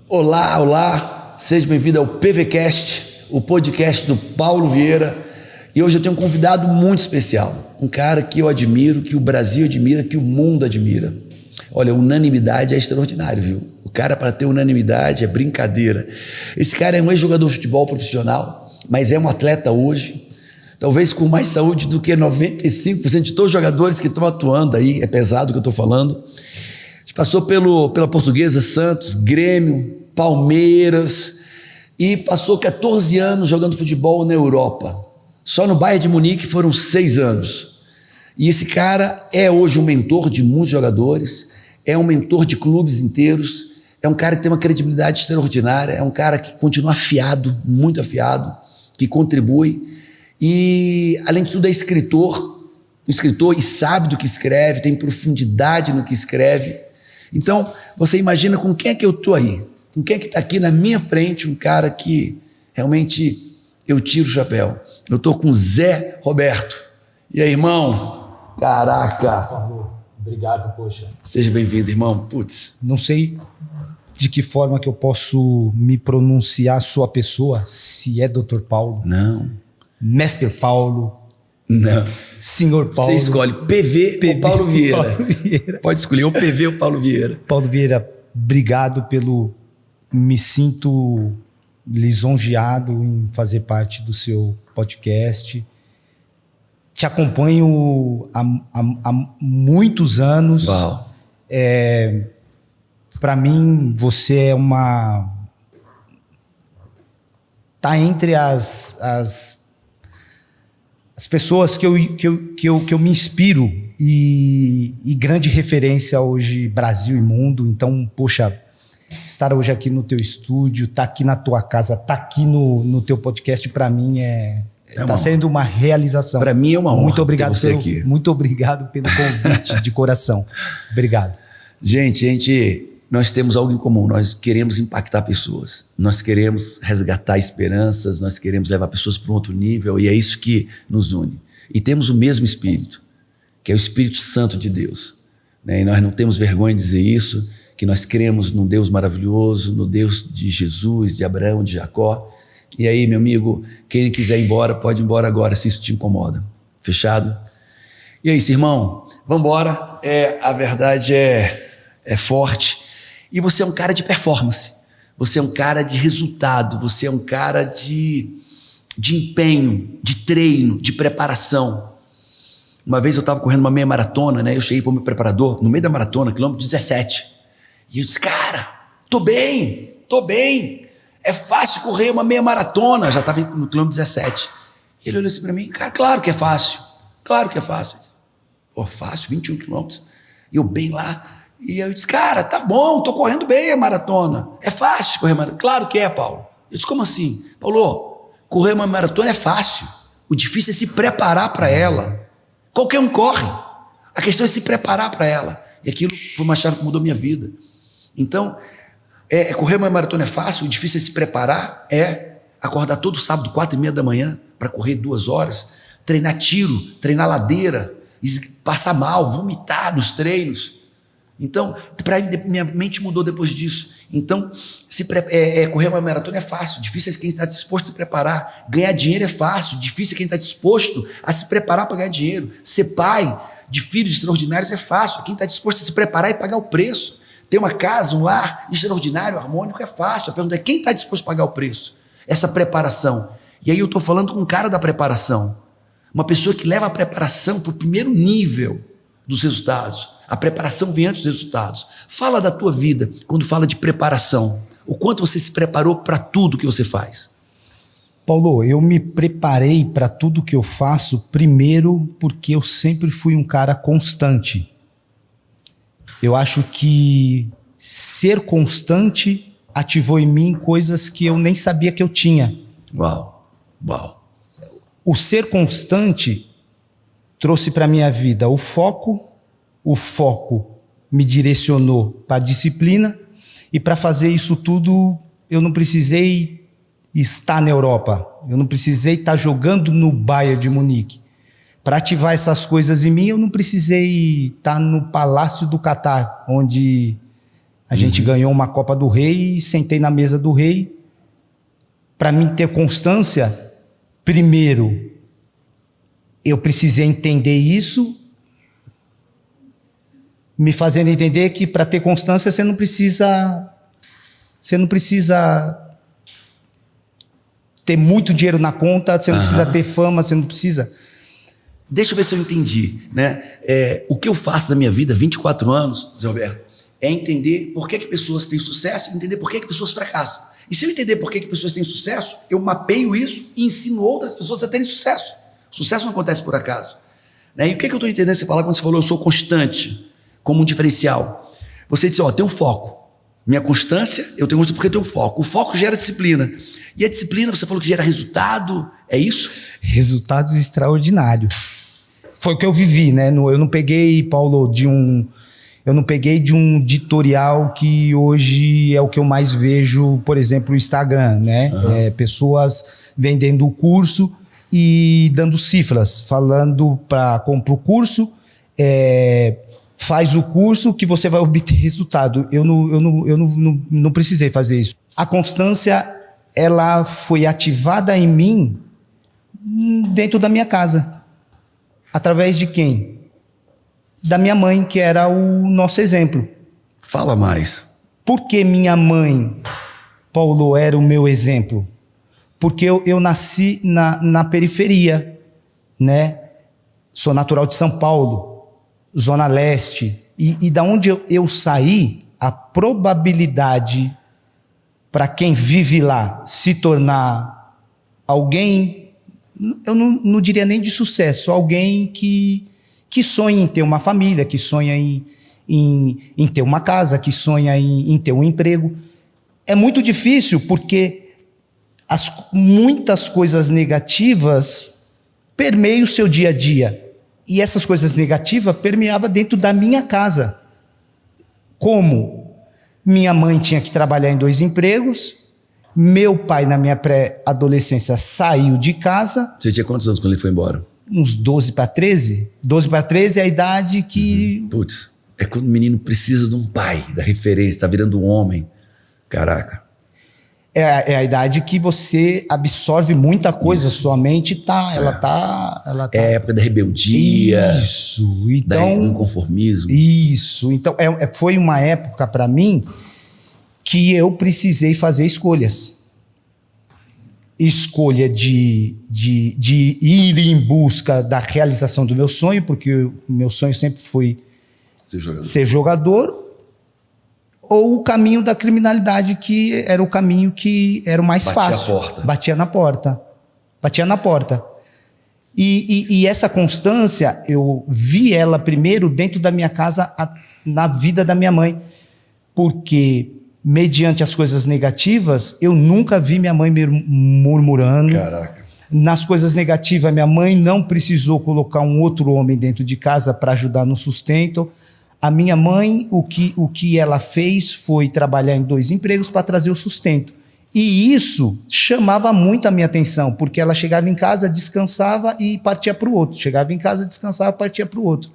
Olá, olá, seja bem-vindo ao PVCast, o podcast do Paulo Vieira. E hoje eu tenho um convidado muito especial, um cara que eu admiro, que o Brasil admira, que o mundo admira. Olha, unanimidade é extraordinário, viu? O cara, para ter unanimidade, é brincadeira. Esse cara é um ex-jogador de futebol profissional, mas é um atleta hoje, talvez com mais saúde do que 95% de todos os jogadores que estão atuando aí, é pesado o que eu estou falando. Passou pela Portuguesa, Santos, Grêmio, Palmeiras e passou 14 anos jogando futebol na Europa. Só no Bayern de Munique foram 6 anos. E esse cara é hoje um mentor de muitos jogadores, é um mentor de clubes inteiros, é um cara que tem uma credibilidade extraordinária, é um cara que continua afiado, muito afiado, que contribui e, além de tudo, é escritor e sabe do que escreve, tem profundidade no que escreve. Então, você imagina com quem é que eu estou aí? Com quem é que está aqui na minha frente, um cara que realmente eu tiro o chapéu. Eu estou com Zé Roberto. E aí, irmão? Caraca! Paulo, obrigado, poxa. Seja bem-vindo, irmão. Putz. Não sei de que forma que eu posso me pronunciar sua pessoa, se é Dr. Paulo. Não. Mestre Paulo. Não. Senhor Paulo. Você escolhe PV ou Paulo Vieira. Paulo Vieira. Pode escolher ou PV ou Paulo Vieira. Paulo Vieira, obrigado pelo... Me sinto lisonjeado em fazer parte do seu podcast. Te acompanho há muitos anos. Uau. Para mim, você é uma... Tá entre as pessoas que eu me inspiro e grande referência hoje, Brasil e mundo. Então, poxa, estar hoje aqui no teu estúdio, estar aqui na tua casa, estar aqui no teu podcast, para mim está sendo uma realização. Para mim é uma honra. Muito obrigado ter você aqui. Muito obrigado pelo convite de coração. Obrigado. Gente, nós temos algo em comum, nós queremos impactar pessoas, nós queremos resgatar esperanças, nós queremos levar pessoas para um outro nível e é isso que nos une. E temos o mesmo Espírito, que é o Espírito Santo de Deus, né? E nós não temos vergonha de dizer isso, que nós cremos num Deus maravilhoso, no Deus de Jesus, de Abraão, de Jacó. E aí, meu amigo, quem quiser ir embora, pode ir embora agora, se isso te incomoda. Fechado? E é isso, irmão, vamos embora. A verdade é forte. E você é um cara de performance, você é um cara de resultado, você é um cara de empenho, de treino, de preparação. Uma vez eu estava correndo uma meia maratona, né? Eu cheguei para o meu preparador, no meio da maratona, quilômetro 17. E eu disse, cara, tô bem. É fácil correr uma meia maratona. Já estava no quilômetro 17. E ele olhou assim para mim, cara, claro que é fácil. Pô, fácil, 21 quilômetros. E eu bem lá. E eu disse, cara, tá bom, tô correndo bem a maratona. É fácil correr maratona. Claro que é, Paulo. Eu disse, como assim? Paulo, correr uma maratona é fácil. O difícil é se preparar para ela. Qualquer um corre. A questão é se preparar para ela. E aquilo foi uma chave que mudou minha vida. Então, correr uma maratona é fácil, o difícil é se preparar, acordar todo sábado, 4h30 da manhã, para correr 2 horas, treinar tiro, treinar ladeira, passar mal, vomitar nos treinos. Então, minha mente mudou depois disso. Então, correr uma maratona é fácil, difícil é quem está disposto a se preparar. Ganhar dinheiro é fácil, difícil é quem está disposto a se preparar para ganhar dinheiro. Ser pai de filhos extraordinários é fácil, quem está disposto a se preparar e pagar o preço. Ter uma casa, um lar extraordinário, harmônico é fácil. A pergunta é quem está disposto a pagar o preço? Essa preparação. E aí eu estou falando com um cara da preparação. Uma pessoa que leva a preparação para o primeiro nível dos resultados. A preparação vem antes dos resultados. Fala da tua vida quando fala de preparação. O quanto você se preparou para tudo que você faz. Paulo, eu me preparei para tudo que eu faço, primeiro porque eu sempre fui um cara constante. Eu acho que ser constante ativou em mim coisas que eu nem sabia que eu tinha. Uau. O ser constante trouxe para a minha vida o foco me direcionou para a disciplina e para fazer isso tudo eu não precisei estar na Europa, eu não precisei estar jogando no Bayern de Munique. Para ativar essas coisas em mim, eu não precisei estar no Palácio do Catar, onde A gente ganhou uma Copa do Rei e sentei na mesa do rei. Para mim ter constância, primeiro, eu precisei entender isso, me fazendo entender que para ter constância você não precisa ter muito dinheiro na conta, você não precisa ter fama, você não precisa. Deixa eu ver se eu entendi, né? O que eu faço na minha vida, 24 anos, Zé Roberto, é entender por que pessoas têm sucesso e entender por que pessoas fracassam. E se eu entender por que pessoas têm sucesso, eu mapeio isso e ensino outras pessoas a terem sucesso. Sucesso não acontece por acaso. Né? E o que eu estou entendendo você falar quando você falou eu sou constante, como um diferencial? Você disse, tem um foco. Minha constância, eu tenho constância porque eu tenho foco. O foco gera disciplina. E a disciplina, você falou que gera resultado, é isso? Resultados extraordinários. Foi o que eu vivi, né? Eu não peguei, Paulo, de um editorial que hoje é o que eu mais vejo, por exemplo, no Instagram, né? Pessoas vendendo o curso e dando cifras, falando para comprar o curso, faz o curso que você vai obter resultado. Eu não precisei fazer isso. A constância, ela foi ativada em mim dentro da minha casa. Através de quem? Da minha mãe, que era o nosso exemplo. Fala mais. Por que minha mãe, Paulo, era o meu exemplo? Porque eu nasci na periferia, né? Sou natural de São Paulo, Zona Leste. E da onde eu saí, a probabilidade para quem vive lá se tornar alguém, eu não diria nem de sucesso, alguém que sonha em ter uma família, que sonha em ter uma casa, que sonha em ter um emprego. É muito difícil porque muitas coisas negativas permeiam o seu dia a dia. E essas coisas negativas permeavam dentro da minha casa. Como? Minha mãe tinha que trabalhar em 2 empregos, meu pai, na minha pré-adolescência, saiu de casa. Você tinha quantos anos quando ele foi embora? Uns 12 para 13. 12 para 13 é a idade que... Putz, é quando o menino precisa de um pai, da referência, tá virando um homem. Caraca. É a idade que você absorve muita coisa, sua mente ela tá... É a época da rebeldia. Isso, então... Do inconformismo. Isso, então foi uma época para mim que eu precisei fazer escolhas. Escolha de ir em busca da realização do meu sonho, porque o meu sonho sempre foi ser jogador, ou o caminho da criminalidade, que era o caminho que era o mais fácil. Batia na porta. E essa constância, eu vi ela primeiro dentro da minha casa, na vida da minha mãe, porque mediante as coisas negativas, eu nunca vi minha mãe murmurando. Caraca. Nas coisas negativas, minha mãe não precisou colocar um outro homem dentro de casa para ajudar no sustento. A minha mãe, o que ela fez foi trabalhar em 2 empregos para trazer o sustento. E isso chamava muito a minha atenção, porque ela chegava em casa, descansava e partia para o outro. Chegava em casa, descansava e partia para o outro.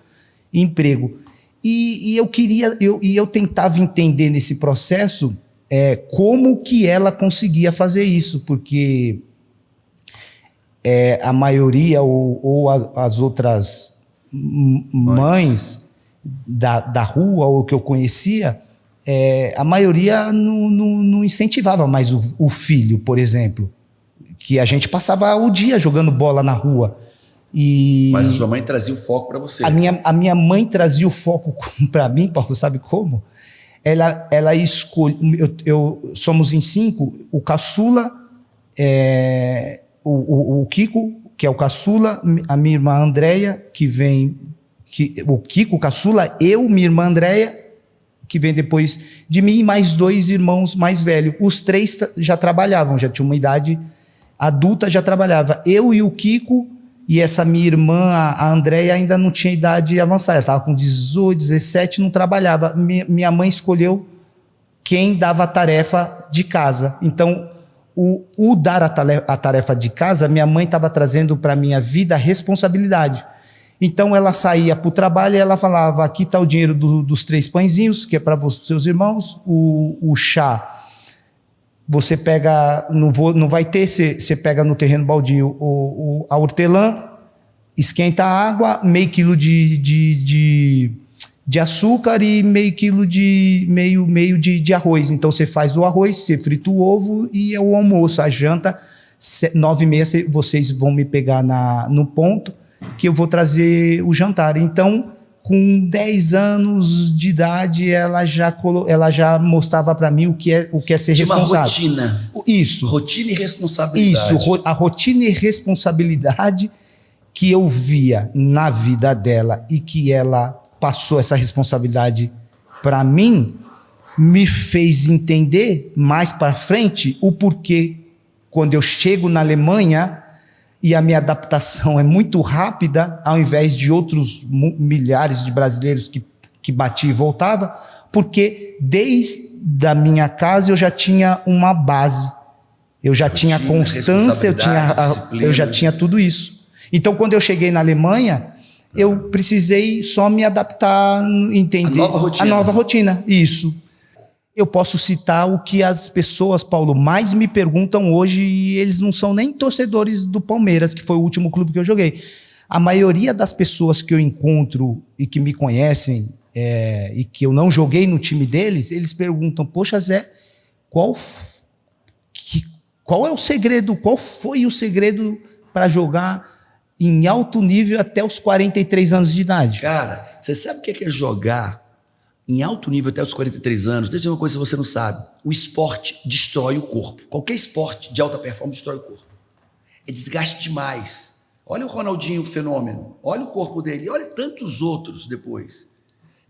Emprego. E eu tentava entender nesse processo como que ela conseguia fazer isso, porque a maioria ou as outras mães da rua ou que eu conhecia, a maioria não incentivava mais o filho, por exemplo, que a gente passava o dia jogando bola na rua. Mas a sua mãe trazia o foco para você. A minha mãe trazia o foco para mim, Paulo, sabe como? Ela escolheu. Somos em 5, o caçula, o Kiko, que é o caçula, a minha irmã Andréia, o Kiko, o caçula, eu, minha irmã Andréia, que vem depois de mim, e mais 2 irmãos mais velhos. Os 3 já trabalhavam, já tinham uma idade adulta, já trabalhava. Eu e o Kiko. E essa minha irmã, a Andréia, ainda não tinha idade avançada. Ela estava com 18, 17, não trabalhava. Minha mãe escolheu quem dava a tarefa de casa. Então, o dar a tarefa de casa, minha mãe estava trazendo para a minha vida a responsabilidade. Então ela saía para o trabalho e ela falava, aqui está o dinheiro dos 3 pãezinhos, que é para os seus irmãos, o chá. Você pega, não vai ter, você pega no terreno baldio a hortelã, esquenta a água, meio quilo de açúcar e meio quilo de arroz. Então você faz o arroz, você frita o ovo e é o almoço, a janta, 9h30 vocês vão me pegar no ponto que eu vou trazer o jantar. Então, com 10 anos de idade, ela já mostrava para mim o que é ser responsável. Uma rotina. Isso. Rotina e responsabilidade. Isso, a rotina e responsabilidade que eu via na vida dela e que ela passou essa responsabilidade para mim, me fez entender mais para frente o porquê, quando eu chego na Alemanha e a minha adaptação é muito rápida, ao invés de outros milhares de brasileiros que batia e voltava, porque desde a minha casa eu já tinha uma base, eu já tinha constância, eu já tinha tudo isso. Então, quando eu cheguei na Alemanha, eu precisei só me adaptar, entender a nova rotina. Isso. Eu posso citar o que as pessoas, Paulo, mais me perguntam hoje, e eles não são nem torcedores do Palmeiras, que foi o último clube que eu joguei. A maioria das pessoas que eu encontro e que me conhecem, e que eu não joguei no time deles, eles perguntam, poxa, Zé, qual é o segredo? Qual foi o segredo para jogar em alto nível até os 43 anos de idade? Cara, você sabe o que é jogar em alto nível até os 43 anos? Deixa eu dizer uma coisa que você não sabe. O esporte destrói o corpo. Qualquer esporte de alta performance destrói o corpo. É desgaste demais. Olha o Ronaldinho, fenômeno. Olha o corpo dele. Olha tantos outros depois.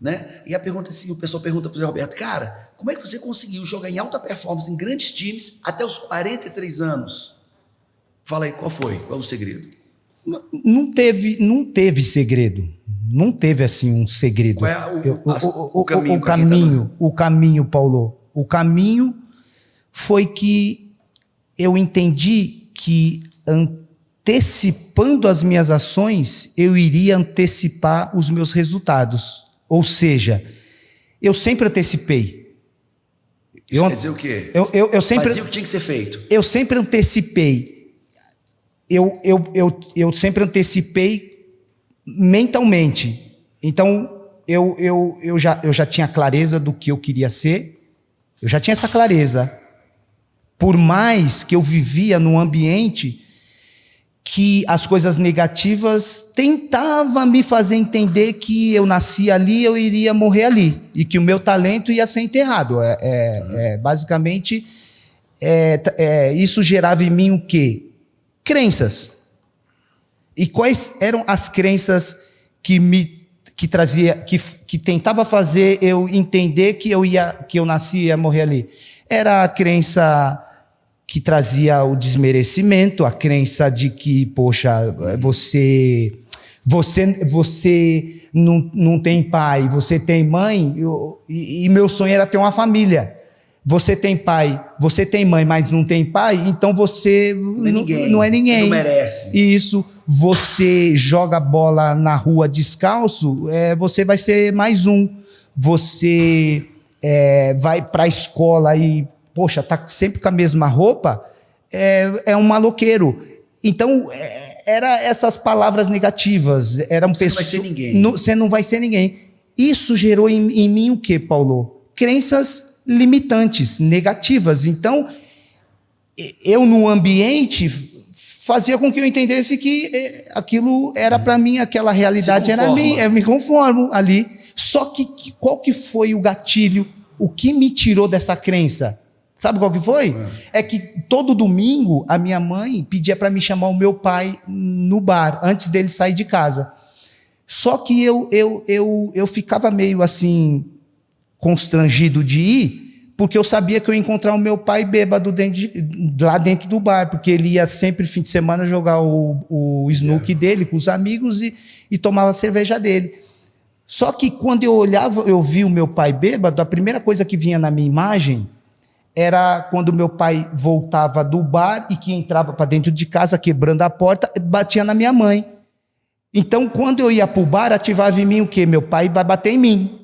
Né? E a pergunta é assim, o pessoal pergunta para o Zé Roberto, cara, como é que você conseguiu jogar em alta performance em grandes times até os 43 anos? Fala aí, qual foi? Qual é o segredo? Não teve segredo. Não teve assim um segredo. Qual é o caminho, Paulo? O caminho foi que eu entendi que antecipando as minhas ações, eu iria antecipar os meus resultados. Ou seja, eu sempre antecipei. Isso quer dizer o quê? Eu sempre fazia o que tinha que ser feito. Eu sempre antecipei. Eu sempre antecipei mentalmente. Então, eu já tinha clareza do que eu queria ser. Eu já tinha essa clareza. Por mais que eu vivia num ambiente que as coisas negativas tentavam me fazer entender que eu nasci ali, eu iria morrer ali. E que o meu talento ia ser enterrado. Basicamente, isso gerava em mim o quê? Crenças. E quais eram as crenças que tentava fazer eu entender que eu nasci e ia morrer ali? Era a crença que trazia o desmerecimento, a crença de que, poxa, você não tem pai, você tem mãe, e meu sonho era ter uma família. Você tem pai, você tem mãe, mas não tem pai, então você não é ninguém. Você não merece. Isso, você joga bola na rua descalço, você vai ser mais um. Você vai para a escola e, poxa, tá sempre com a mesma roupa, é um maloqueiro. Então, era essas palavras negativas. Você não vai ser ninguém. Você não vai ser ninguém. Isso gerou em mim o quê, Paulo? Crenças limitantes, negativas. Então, eu no ambiente fazia com que eu entendesse que aquilo era para mim, aquela realidade era minha, eu me conformo ali. Só que qual que foi o gatilho? O que me tirou dessa crença? Sabe qual que foi? É que todo domingo a minha mãe pedia para me chamar o meu pai no bar, antes dele sair de casa. Só que eu ficava meio assim, constrangido de ir, porque eu sabia que eu ia encontrar o meu pai bêbado lá dentro do bar, porque ele ia sempre fim de semana jogar o snook dele com os amigos e tomava a cerveja dele. Só que quando eu vi o meu pai bêbado, a primeira coisa que vinha na minha imagem era quando meu pai voltava do bar e que entrava para dentro de casa, quebrando a porta, batia na minha mãe. Então, quando eu ia para o bar, ativava em mim o quê? Meu pai vai bater em mim.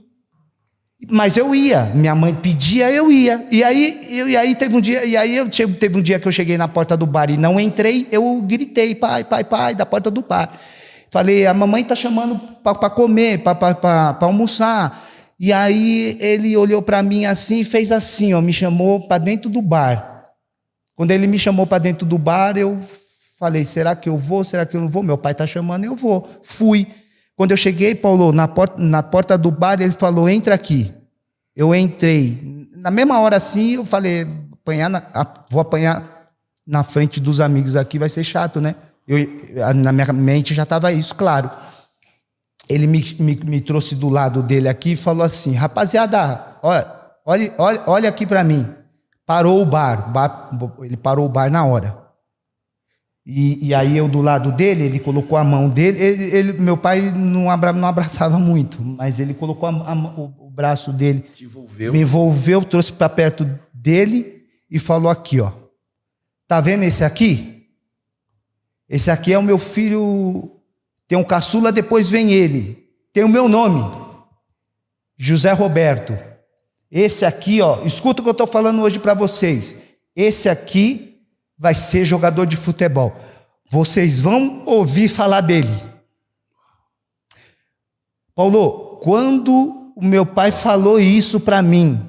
Mas eu ia, minha mãe pedia, eu ia. E aí teve um dia que eu cheguei na porta do bar e não entrei, eu gritei, pai, pai, pai, da porta do bar. Falei, a mamãe está chamando para comer, para almoçar. E aí ele olhou para mim assim e fez assim, ó, me chamou para dentro do bar. Quando ele me chamou para dentro do bar, eu falei, será que eu vou, será que eu não vou? Meu pai está chamando, eu vou. Fui. Quando eu cheguei, Paulo, na porta do bar, ele falou, entra aqui. Eu entrei. Na mesma hora assim, eu falei, vou apanhar na frente dos amigos aqui, vai ser chato, né? Na minha mente já estava isso, claro. Ele me trouxe do lado dele aqui e falou assim, rapaziada, olha aqui para mim. Parou o bar, ele parou o bar na hora. E aí eu do lado dele, ele colocou a mão dele, meu pai não abraçava muito, mas ele colocou o braço dele, me envolveu, trouxe para perto dele e falou aqui, ó, tá vendo esse aqui? Esse aqui é o meu filho, tem um caçula, depois vem ele, tem o meu nome, José Roberto. Esse aqui, ó, escuta o que eu estou falando hoje para vocês, esse aqui vai ser jogador de futebol. Vocês vão ouvir falar dele. Paulo, quando o meu pai falou isso para mim,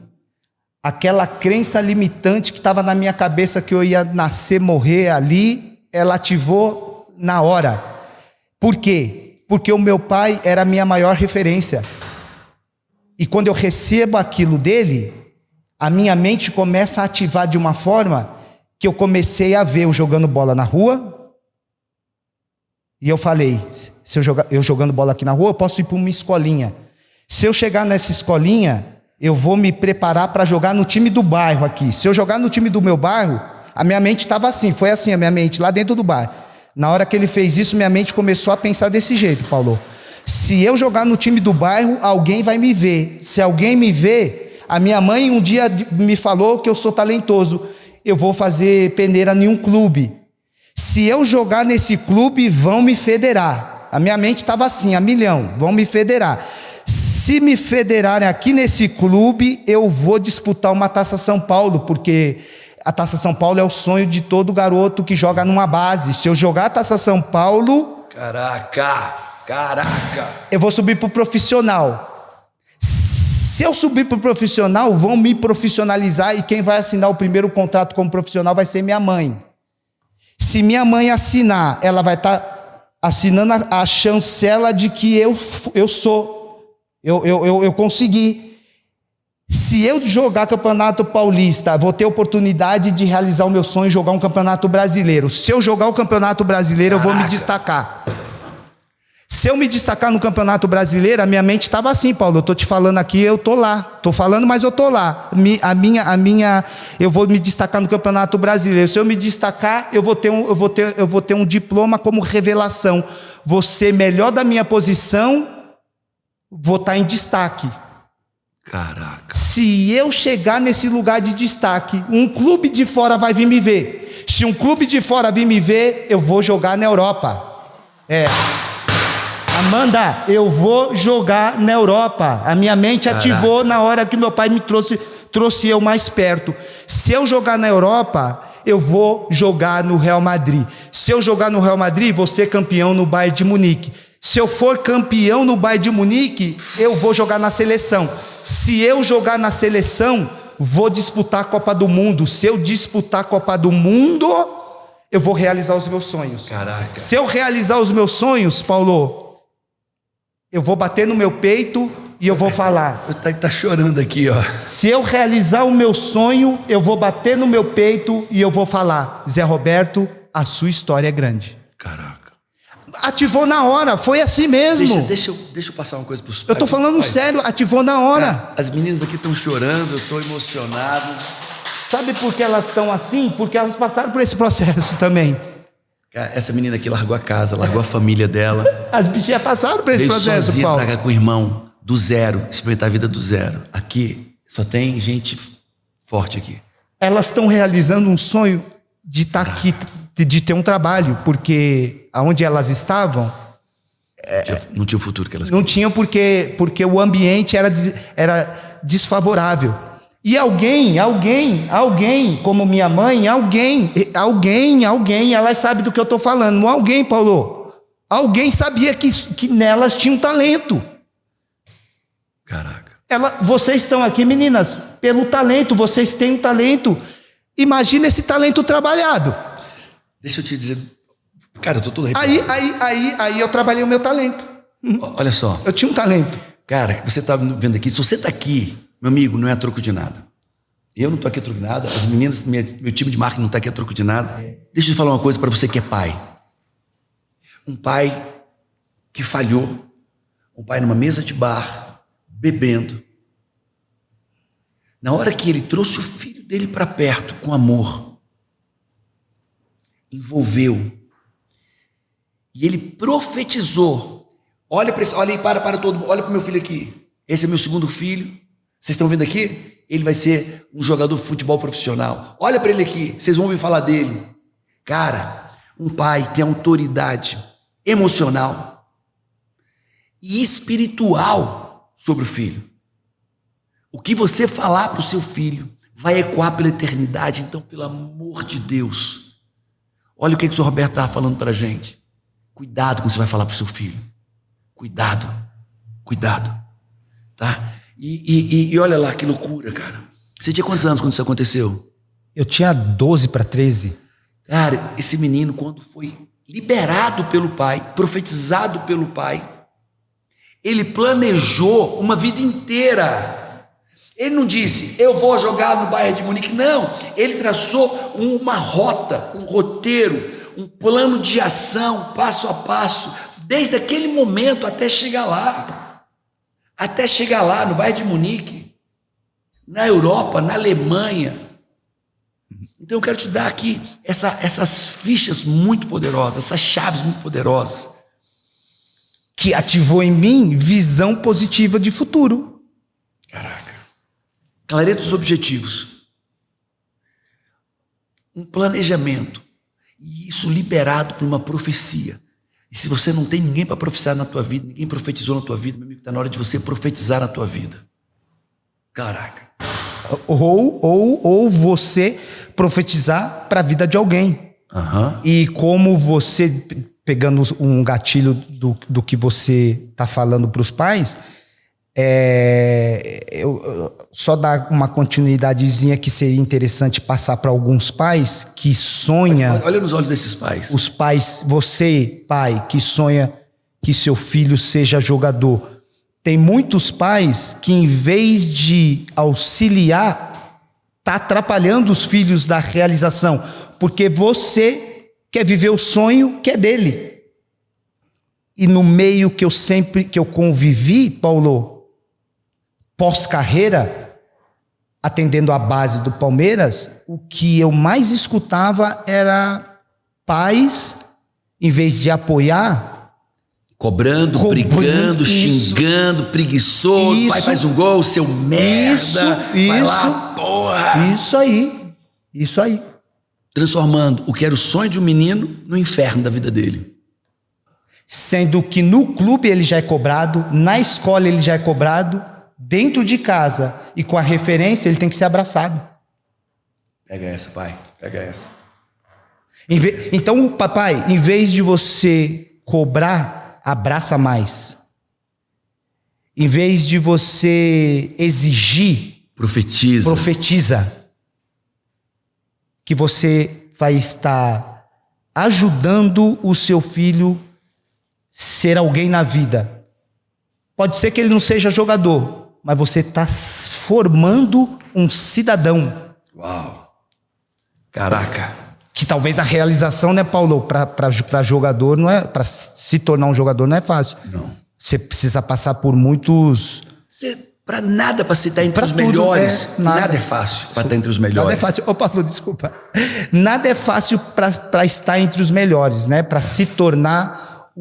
aquela crença limitante que estava na minha cabeça que eu ia nascer, morrer ali, ela ativou na hora. Por quê? Porque o meu pai era a minha maior referência. E quando eu recebo aquilo dele, a minha mente começa a ativar de uma forma que eu comecei a ver eu jogando bola na rua, e eu falei, se eu jogando bola aqui na rua, eu posso ir para uma escolinha. Se eu chegar nessa escolinha, eu vou me preparar para jogar no time do bairro aqui. Se eu jogar no time do meu bairro, a minha mente estava assim, foi assim a minha mente, lá dentro do bairro. Na hora que ele fez isso, minha mente começou a pensar desse jeito, Paulo. Se eu jogar no time do bairro, alguém vai me ver. Se alguém me ver, a minha mãe um dia me falou que eu sou talentoso. Eu vou fazer peneira em um clube. Se eu jogar nesse clube, vão me federar. A minha mente estava assim, a milhão, vão me federar. Se me federarem aqui nesse clube, eu vou disputar uma Taça São Paulo, porque a Taça São Paulo é o sonho de todo garoto que joga numa base. Se eu jogar a Taça São Paulo... Caraca! Eu vou subir para o profissional. Se eu subir para o profissional, vão me profissionalizar e quem vai assinar o primeiro contrato como profissional vai ser minha mãe. Se minha mãe assinar, ela vai estar assinando a chancela de que eu consegui. Se eu jogar Campeonato Paulista, vou ter oportunidade de realizar o meu sonho e jogar um Campeonato Brasileiro. Se eu jogar o Campeonato Brasileiro, eu vou me destacar. Se eu me destacar no Campeonato Brasileiro, a minha mente estava assim, Paulo, eu estou te falando aqui, eu estou lá. Estou falando, mas eu estou lá. Eu vou me destacar no Campeonato Brasileiro. Se eu me destacar, eu vou ter um diploma como revelação. Vou ser melhor da minha posição, vou estar em destaque. Caraca. Se eu chegar nesse lugar de destaque, um clube de fora vai vir me ver. Se um clube de fora vir me ver, eu vou jogar na Europa. Amanda, eu vou jogar na Europa. A minha mente ativou na hora que meu pai me trouxe eu mais perto. Se eu jogar na Europa, eu vou jogar no Real Madrid. Se eu jogar no Real Madrid, vou ser campeão no Bayern de Munique. Se eu for campeão no Bayern de Munique, eu vou jogar na seleção. Se eu jogar na seleção, vou disputar a Copa do Mundo. Se eu disputar a Copa do Mundo, eu vou realizar os meus sonhos. Caraca. Se eu realizar os meus sonhos, Paulo, eu vou bater no meu peito e eu vou falar. Tá chorando aqui, ó. Se eu realizar o meu sonho, eu vou bater no meu peito e eu vou falar: Zé Roberto, a sua história é grande. Caraca. Ativou na hora, foi assim mesmo. Deixa eu passar uma coisa para os pais. Eu tô falando sério, ativou na hora. Cara, as meninas aqui estão chorando, eu estou emocionado. Sabe por que elas estão assim? Porque elas passaram por esse processo também. Cara, essa menina aqui largou a casa, largou a família dela. As bichinhas passaram por esse processo, sozinha Paulo. pra cá com o irmão, do zero, experimentar a vida do zero. Aqui só tem gente forte aqui. Elas estão realizando um sonho de estar aqui, de ter um trabalho, porque aonde elas estavam, Não tinha o futuro que elas Não tinha porque o ambiente era desfavorável. E alguém, como minha mãe, alguém, elas sabem do que eu estou falando. Alguém, Paulo, alguém sabia que nelas tinha um talento. Caraca. Vocês estão aqui, meninas, pelo talento, vocês têm um talento. Imagina esse talento trabalhado. Deixa eu te dizer, cara, eu tô todo arrepiado. Aí eu trabalhei o meu talento. Olha só. Eu tinha um talento. Cara, você tá vendo aqui, se você tá aqui, meu amigo, não é a troco de nada. Eu não tô aqui a troco de nada, as meninas, meu time de marketing não tá aqui a troco de nada. Deixa eu falar uma coisa para você que é pai. Um pai que falhou, um pai numa mesa de bar, bebendo. Na hora que ele trouxe o filho dele para perto, com amor, envolveu, e ele profetizou. Olha aí, para todo mundo, olha para o meu filho aqui. Esse é meu segundo filho. Vocês estão vendo aqui? Ele vai ser um jogador de futebol profissional. Olha para ele aqui, vocês vão ouvir falar dele. Cara, um pai tem autoridade emocional e espiritual sobre o filho. O que você falar para o seu filho vai ecoar pela eternidade. Então, pelo amor de Deus, olha o que o senhor Roberto estava falando para a gente. Cuidado com o que você vai falar para o seu filho. Cuidado, tá? E olha lá que loucura, cara. Você tinha quantos anos quando isso aconteceu? Eu tinha 12 para 13. Cara, esse menino, quando foi liberado pelo pai, profetizado pelo pai, ele planejou uma vida inteira. Ele não disse, eu vou jogar no Bayern de Munique. Não, ele traçou uma rota, um roteiro, um plano de ação, passo a passo, desde aquele momento até chegar lá. Até chegar lá no Bayern de Munique, na Europa, na Alemanha. Então eu quero te dar aqui essas fichas muito poderosas, essas chaves muito poderosas. Que ativou em mim visão positiva de futuro. Caraca. Clareza dos objetivos. Um planejamento. E isso liberado por uma profecia. E se você não tem ninguém para profetizar na tua vida, ninguém profetizou na tua vida, meu amigo, está na hora de você profetizar na tua vida. Caraca. Ou você profetizar para a vida de alguém. Uhum. E como você, pegando um gatilho do que você está falando para os pais, eu só dar uma continuidadezinha que seria interessante passar para alguns pais que sonham. Olha nos olhos desses pais. Os pais, você, pai, que sonha que seu filho seja jogador. Tem muitos pais que, em vez de auxiliar, tá atrapalhando os filhos da realização, porque você quer viver o sonho que é dele. E no meio que eu convivi, Paulo, pós-carreira, atendendo a base do Palmeiras, o que eu mais escutava era pais, em vez de apoiar, Cobrando, brigando, isso, xingando, preguiçoso, isso, pai faz um gol, seu merda, vai lá, porra. Isso aí. Transformando o que era o sonho de um menino no inferno da vida dele. Sendo que no clube ele já é cobrado, na escola ele já é cobrado, dentro de casa e com a referência ele tem que ser abraçado. Pega essa, pai, pega essa. Então, papai, em vez de você cobrar, abraça mais. Em vez de você exigir, profetiza. Que você vai estar ajudando o seu filho ser alguém na vida. Pode ser que ele não seja jogador, mas você está formando um cidadão. Uau! Caraca! Que talvez a realização, né, Paulo, para jogador não é, para se tornar um jogador não é fácil. Não. Você precisa passar por muitos. Para nada, para você estar entre os tudo, melhores. Nada. Nada é fácil para estar entre os melhores. Nada é fácil. Ô, Paulo, desculpa. Nada é fácil para estar entre os melhores, né? Para se tornar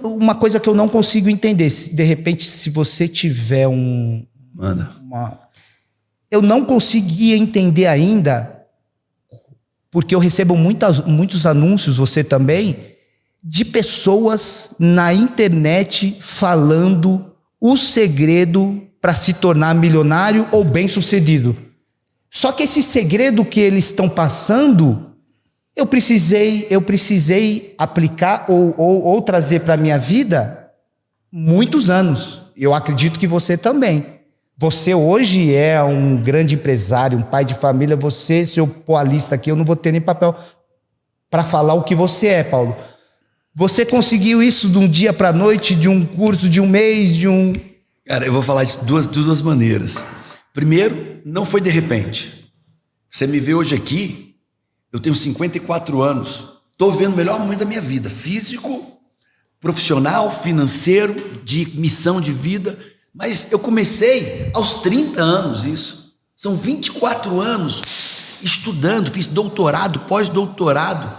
uma coisa que eu não consigo entender. De repente, se você tiver eu não conseguia entender ainda, porque eu recebo muitos anúncios, você também, de pessoas na internet falando o segredo para se tornar milionário ou bem-sucedido. Só que esse segredo que eles estão passando, eu precisei aplicar ou trazer para a minha vida muitos anos. Eu acredito que você também. Você hoje é um grande empresário, um pai de família. Você, se eu pôr a lista aqui, eu não vou ter nem papel para falar o que você é, Paulo. Você conseguiu isso de um dia para a noite, de um curso, de um mês, de um... Cara, eu vou falar de duas maneiras. Primeiro, não foi de repente. Você me vê hoje aqui, eu tenho 54 anos, estou vivendo o melhor momento da minha vida, físico, profissional, financeiro, de missão de vida, mas eu comecei aos 30 anos isso. São 24 anos estudando, fiz doutorado, pós-doutorado,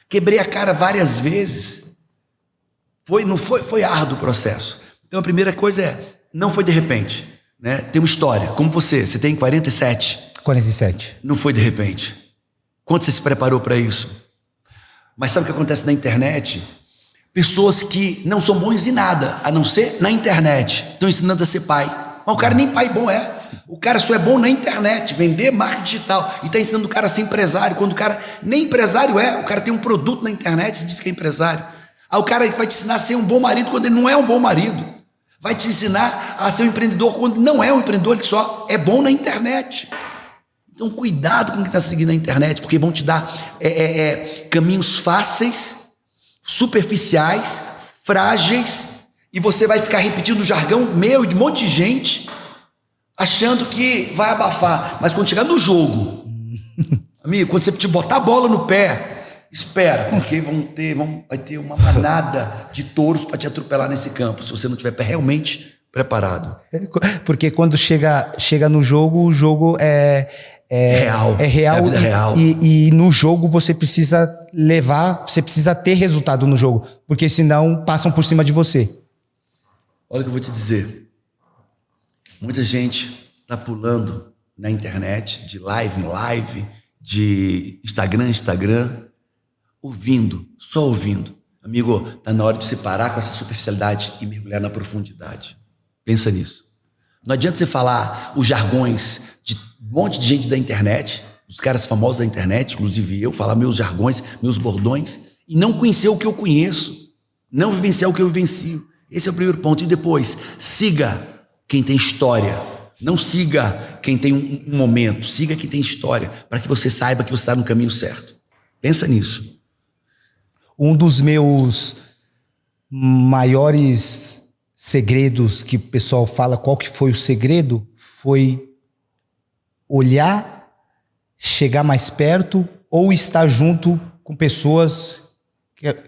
quebrei a cara várias vezes. Foi árduo o processo. Então a primeira coisa é, não foi de repente, né? Tem uma história, como você tem 47. 47. Não foi de repente. Quanto você se preparou para isso? Mas sabe o que acontece na internet? Pessoas que não são bons em nada, a não ser na internet, estão ensinando a ser pai. Mas o cara nem pai bom é. O cara só é bom na internet, vender marketing digital. E está ensinando o cara a ser empresário, quando o cara nem empresário é. O cara tem um produto na internet e diz que é empresário. Aí o cara vai te ensinar a ser um bom marido quando ele não é um bom marido. Vai te ensinar a ser um empreendedor quando não é um empreendedor, ele só é bom na internet. Então cuidado com quem está seguindo na internet, porque vão te dar caminhos fáceis, superficiais, frágeis, e você vai ficar repetindo o jargão meu e de um monte de gente, achando que vai abafar. Mas quando chegar no jogo, amigo, quando você te botar a bola no pé, espera, porque vai ter uma manada de touros para te atropelar nesse campo, se você não estiver realmente preparado. Porque quando chega no jogo, o jogo é real. É real, é a vida real. E no jogo você precisa ter resultado no jogo, porque senão passam por cima de você. Olha o que eu vou te dizer. Muita gente está pulando na internet, de live em live, de Instagram em Instagram, só ouvindo. Amigo, está na hora de você parar com essa superficialidade e mergulhar na profundidade. Pensa nisso. Não adianta você falar os jargões de um monte de gente da internet, dos caras famosos da internet, inclusive eu, falar meus jargões, meus bordões, e não conhecer o que eu conheço, não vivenciar o que eu vivencio. Esse é o primeiro ponto. E depois, siga quem tem história. Não siga quem tem um momento, siga quem tem história, para que você saiba que você está no caminho certo. Pensa nisso. Um dos meus maiores segredos que o pessoal fala, qual que foi o segredo? Foi olhar, chegar mais perto ou estar junto com pessoas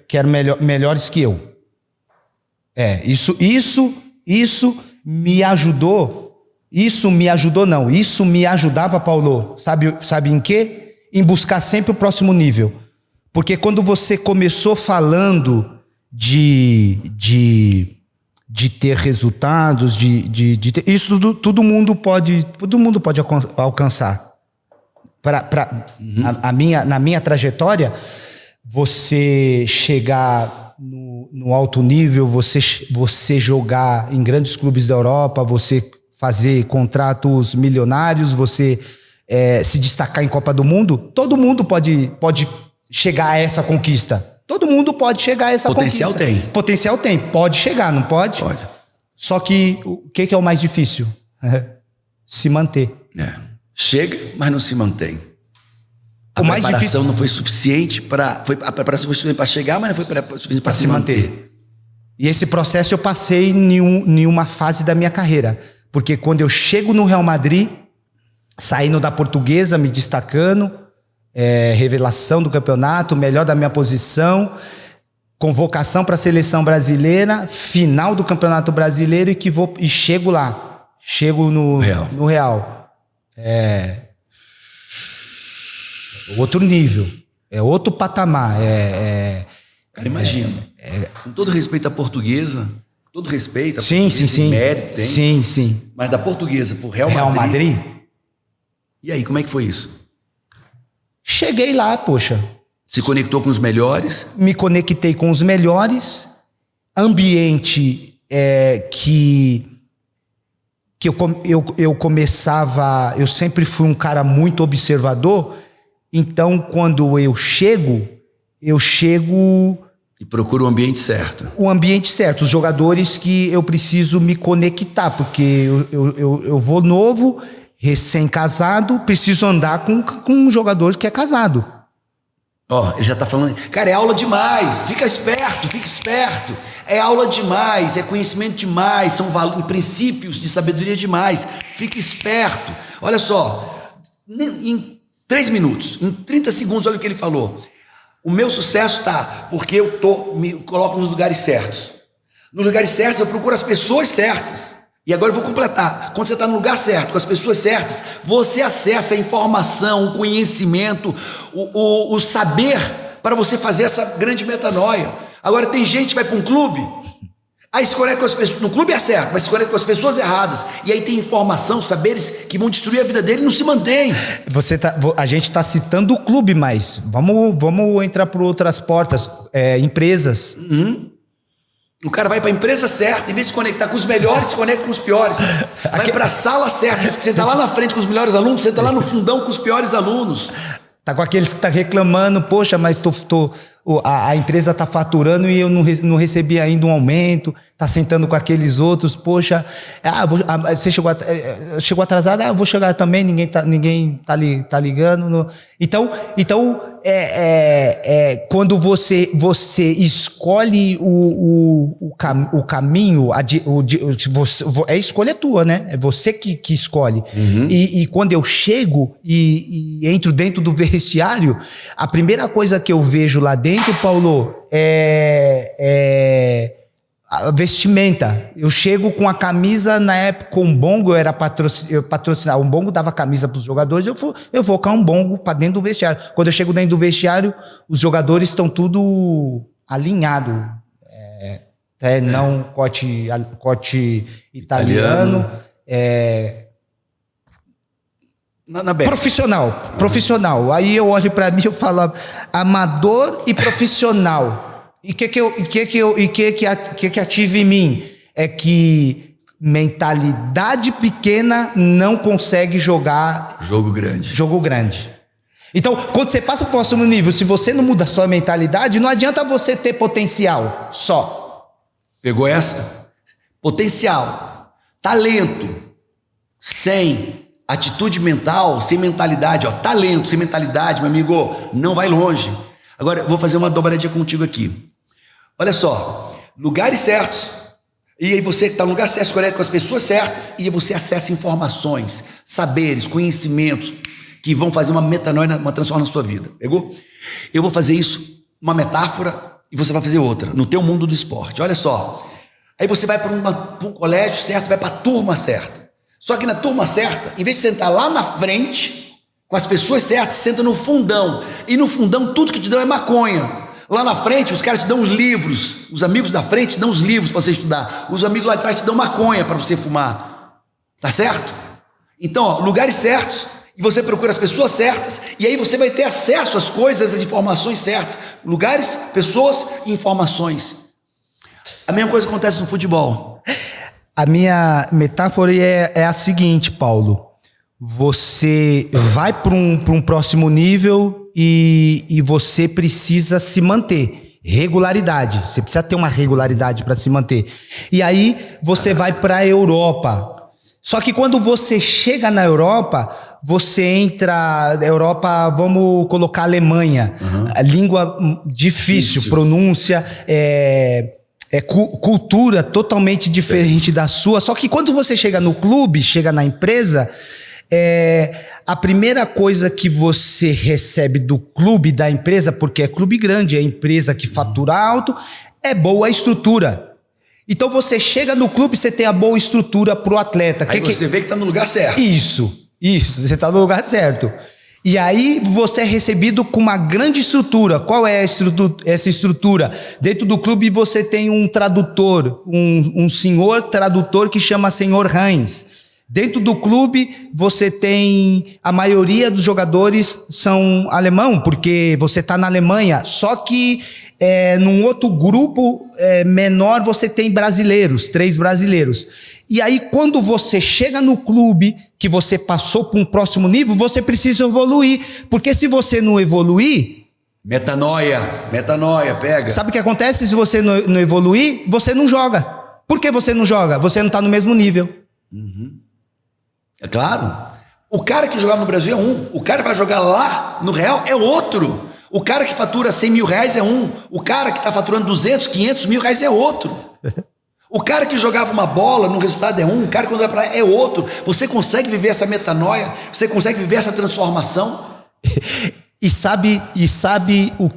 que eram melhores que eu. Isso me ajudou. Isso me ajudava, Paulo. Sabe em quê? Em buscar sempre o próximo nível. Porque quando você começou falando de ter resultados, de ter, isso todo mundo pode alcançar. Na minha trajetória, você chegar no alto nível, você jogar em grandes clubes da Europa, você fazer contratos milionários, você se destacar em Copa do Mundo, todo mundo pode chegar a essa conquista. Todo mundo pode chegar a essa Potencial conquista. tem. Potencial tem. Pode chegar, não pode? Pode. Só que o que é o mais difícil? Se manter. Chega, mas não se mantém. A preparação não foi suficiente a preparação foi suficiente para chegar, mas não foi suficiente para se manter. E esse processo eu passei em uma fase da minha carreira. Porque quando eu chego no Real Madrid, saindo da Portuguesa, me destacando, revelação do campeonato, melhor da minha posição, convocação para a seleção brasileira, final do Campeonato Brasileiro e chego lá. Chego no Real. Outro nível, outro patamar. Cara, imagina. Com todo respeito à Portuguesa, todo respeito, sim. mérito tem. Sim. Mas da Portuguesa pro Real Madrid. E aí, como é que foi isso? Cheguei lá, poxa. Se conectou com os melhores? Me conectei com os melhores. Ambiente que eu começava... Eu sempre fui um cara muito observador. Então, quando eu chego... E procura o ambiente certo. O ambiente certo, os jogadores que eu preciso me conectar, porque eu vou novo, recém-casado, preciso andar com um jogador que é casado. Ó, ele já tá falando, cara, é aula demais, fica esperto, é aula demais, é conhecimento demais, são princípios de sabedoria demais, fica esperto. Olha só, em 3 minutos, em 30 segundos, olha o que ele falou. O meu sucesso tá porque eu me coloco nos lugares certos. Nos lugares certos eu procuro as pessoas certas. E agora eu vou completar. Quando você está no lugar certo, com as pessoas certas, você acessa a informação, o conhecimento, o saber para você fazer essa grande metanoia. Agora tem gente que vai para um clube, aí se conecta com as pessoas, no clube é certo, mas se conecta com as pessoas erradas, e aí tem informação, saberes que vão destruir a vida dele e não se mantém. A gente está citando o clube, mas vamos entrar por outras portas, empresas. O cara vai para a empresa certa, em vez de se conectar com os melhores, se conecta com os piores. Vai para a sala certa, você está lá na frente com os melhores alunos, você está lá no fundão com os piores alunos. Tá com aqueles que tá reclamando, poxa, mas a empresa tá faturando e eu não recebi ainda um aumento, tá sentando com aqueles outros, poxa, você chegou atrasado, eu vou chegar também, ninguém tá ligando. Então quando você escolhe o caminho, a escolha tua, né? É você que escolhe. E quando eu chego e entro dentro do vestiário, a primeira coisa que eu vejo lá dentro, Paulo, é a vestimenta. Eu chego com a camisa, na época, um bongo, eu patrocinava, um bongo dava camisa para os jogadores, eu vou com um bongo para dentro do vestiário. Quando eu chego dentro do vestiário, os jogadores estão tudo alinhado. Não cote italiano. Profissional. Aí eu olho para mim e eu falo amador e profissional. E que ativa em mim é que mentalidade pequena não consegue jogar jogo grande. Então, quando você passa para o próximo nível, se você não muda a sua mentalidade, não adianta você ter potencial só. Pegou essa? Potencial, talento, sem atitude mental, sem mentalidade, talento sem mentalidade, meu amigo, não vai longe. Agora, eu vou fazer uma dobradinha contigo aqui. Olha só, lugares certos, e aí você que está no lugar certo, se conecta com as pessoas certas, e aí você acessa informações, saberes, conhecimentos, que vão fazer uma metanoia, uma transformação na sua vida. Pegou? Eu vou fazer isso, uma metáfora, e você vai fazer outra, no teu mundo do esporte. Olha só, aí você vai para um colégio certo, vai para a turma certa. Só que na turma certa, em vez de sentar lá na frente, com as pessoas certas, você senta no fundão. E no fundão, tudo que te dão é maconha. Lá na frente, os caras te dão os livros. Os amigos da frente te dão os livros para você estudar. Os amigos lá atrás te dão maconha para você fumar. Tá certo? Então, lugares certos. E você procura as pessoas certas. E aí você vai ter acesso às coisas, às informações certas. Lugares, pessoas e informações. A mesma coisa acontece no futebol. A minha metáfora é a seguinte, Paulo. Você vai para um próximo nível e você precisa se manter. Regularidade. Você precisa ter uma regularidade para se manter. E aí você vai para a Europa. Só que quando você chega na Europa, você entra... Europa, vamos colocar Alemanha. A língua difícil, pronúncia... cultura totalmente diferente da sua. Só que quando você chega no clube, chega na empresa, a primeira coisa que você recebe do clube, da empresa, porque é clube grande, é empresa que fatura alto, é boa estrutura. Então você chega no clube, você tem a boa estrutura pro atleta. Aí você vê que tá no lugar certo. Isso, você tá no lugar certo. E aí você é recebido com uma grande estrutura. Qual é essa estrutura? Dentro do clube você tem um tradutor, um senhor tradutor que chama Senhor Heinz. Dentro do clube, você tem... A maioria dos jogadores são alemão, porque você está na Alemanha. Só que num outro grupo menor, você tem brasileiros, 3 brasileiros. E aí, quando você chega no clube, que você passou para um próximo nível, você precisa evoluir. Porque se você não evoluir... Metanoia, pega. Sabe o que acontece se você não evoluir? Você não joga. Por que você não joga? Você não está no mesmo nível. É claro. O cara que jogava no Brasil é um. O cara que vai jogar lá no Real é outro. O cara que fatura 100 mil reais é um. O cara que está faturando 200, 500 mil reais é outro. O cara que jogava uma bola no resultado é um. O cara que vai para lá é outro. Você consegue viver essa metanoia? Você consegue viver essa transformação? E sabe o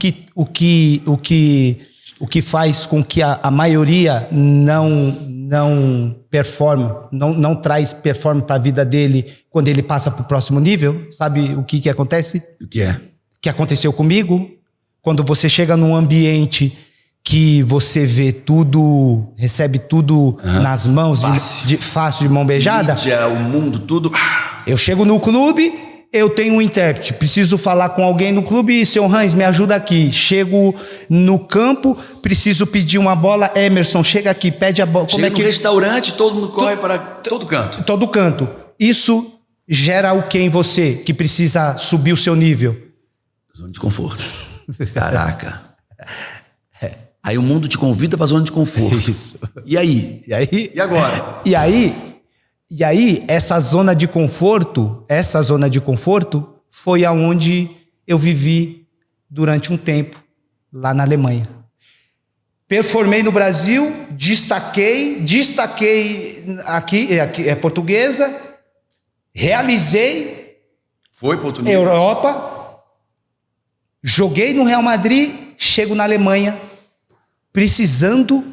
que faz com que a maioria não performa, não traz performance para a vida dele quando ele passa para o próximo nível? Sabe o que acontece? O que é? Que aconteceu comigo, quando você chega num ambiente que você vê tudo, recebe tudo nas mãos, fácil, de mão beijada. Mídia, o mundo, tudo. Eu chego no clube, eu tenho um intérprete, preciso falar com alguém no clube, seu Hans, me ajuda aqui. Chego no campo, preciso pedir uma bola, Emerson, chega aqui, pede a bola. Chega no restaurante, todo mundo corre para todo canto. Todo canto. Isso gera o que em você, que precisa subir o seu nível? Zona de conforto. Caraca. Aí o mundo te convida para a zona de conforto. Isso. E aí? E agora? E aí, essa zona de conforto foi aonde eu vivi durante um tempo, lá na Alemanha. Performei no Brasil, destaquei aqui é portuguesa, realizei. Foi para outro nível. Europa, joguei no Real Madrid, chego na Alemanha, precisando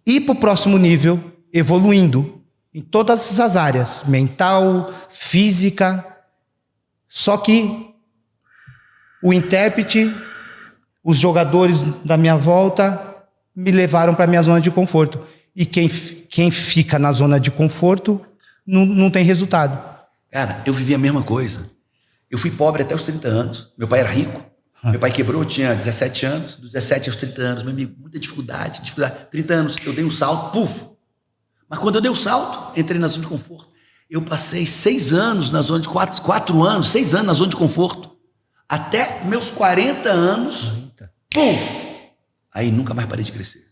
ir para o próximo nível, evoluindo em todas as áreas, mental, física. Só que o intérprete, os jogadores da minha volta me levaram para a minha zona de conforto. E quem fica na zona de conforto não tem resultado. Cara, eu vivi a mesma coisa. Eu fui pobre até os 30 anos. Meu pai era rico. Meu pai quebrou, eu tinha 17 anos. Dos 17 aos 30 anos, meu amigo, muita dificuldade. 30 anos, eu dei um salto, puf. Mas quando eu dei o salto, entrei na zona de conforto. Eu passei 6 anos na zona de 4 anos, 6 anos na zona de conforto. Até meus 40 anos, puf. Aí nunca mais parei de crescer.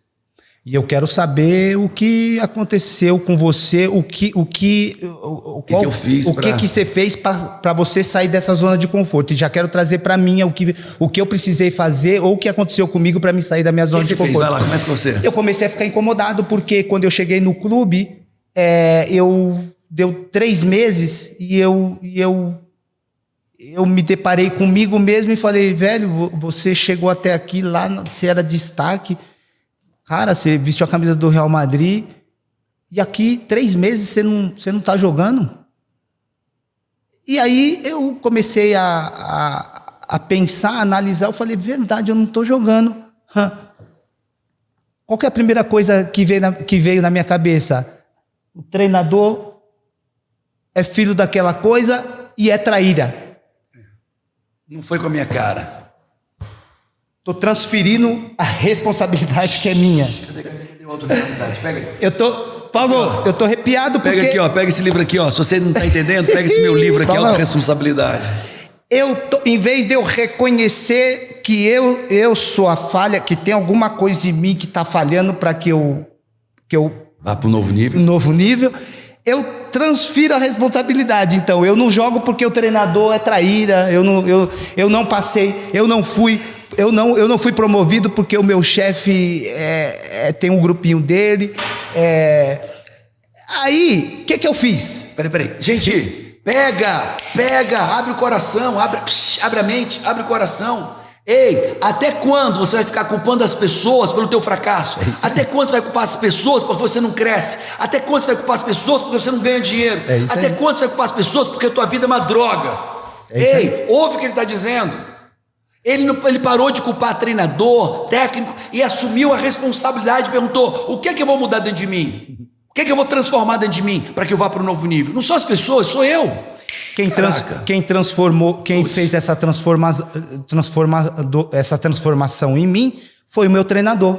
E eu quero saber o que aconteceu com você, o que eu fiz, o que você fez para você sair dessa zona de conforto. E já quero trazer para mim o que eu precisei fazer ou o que aconteceu comigo para me sair da minha zona de conforto. Vai lá, começa com você. Eu comecei a ficar incomodado porque quando eu cheguei no clube, deu 3 meses e eu me deparei comigo mesmo e falei, velho, você chegou até aqui, lá você era destaque. Cara, você vestiu a camisa do Real Madrid e aqui 3 meses você não tá jogando? E aí eu comecei a pensar, a analisar, eu falei, verdade, eu não tô jogando. Qual que é a primeira coisa que veio na minha cabeça? O treinador é filho daquela coisa e é traíra. Não foi com a minha cara. Tô transferindo a responsabilidade que é minha. Cadê a outra responsabilidade? Pega aí. Paulo, eu tô arrepiado porque... Pega aqui, ó, pega esse livro aqui, ó. Se você não tá entendendo, pega esse meu livro aqui, Autoresponsabilidade. Em vez de eu reconhecer que eu sou a falha, que tem alguma coisa em mim que tá falhando para que eu vá pro novo nível. Novo nível, eu transfiro a responsabilidade. Então, eu não jogo porque o treinador é traíra, eu não passei, eu não fui promovido porque o meu chefe tem um grupinho dele. Aí, o que eu fiz? Peraí. Gente, pega, abre o coração, abre a mente, abre o coração. Ei, até quando você vai ficar culpando as pessoas pelo teu fracasso? Até quando você vai culpar as pessoas porque você não cresce? Até quando você vai culpar as pessoas porque você não ganha dinheiro? Até quando você vai culpar as pessoas porque a tua vida é uma droga? Ei, ouve o que ele está dizendo. Ele parou de culpar treinador, técnico e assumiu a responsabilidade e perguntou, o que é que eu vou mudar dentro de mim? O que é que eu vou transformar dentro de mim para que eu vá para um novo nível? Não são as pessoas, sou eu. Quem transformou, quem fez essa transformação em mim foi o meu treinador.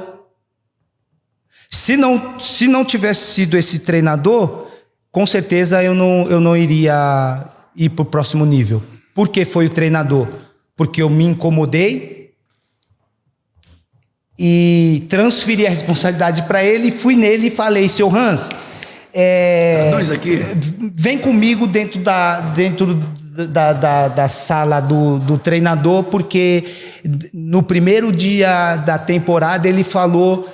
Se não tivesse sido esse treinador, com certeza eu não iria ir para o próximo nível. Por que foi o treinador? Porque eu me incomodei e transferi a responsabilidade para ele, fui nele e falei: seu Hans, vem comigo dentro da sala do treinador, porque no primeiro dia da temporada ele falou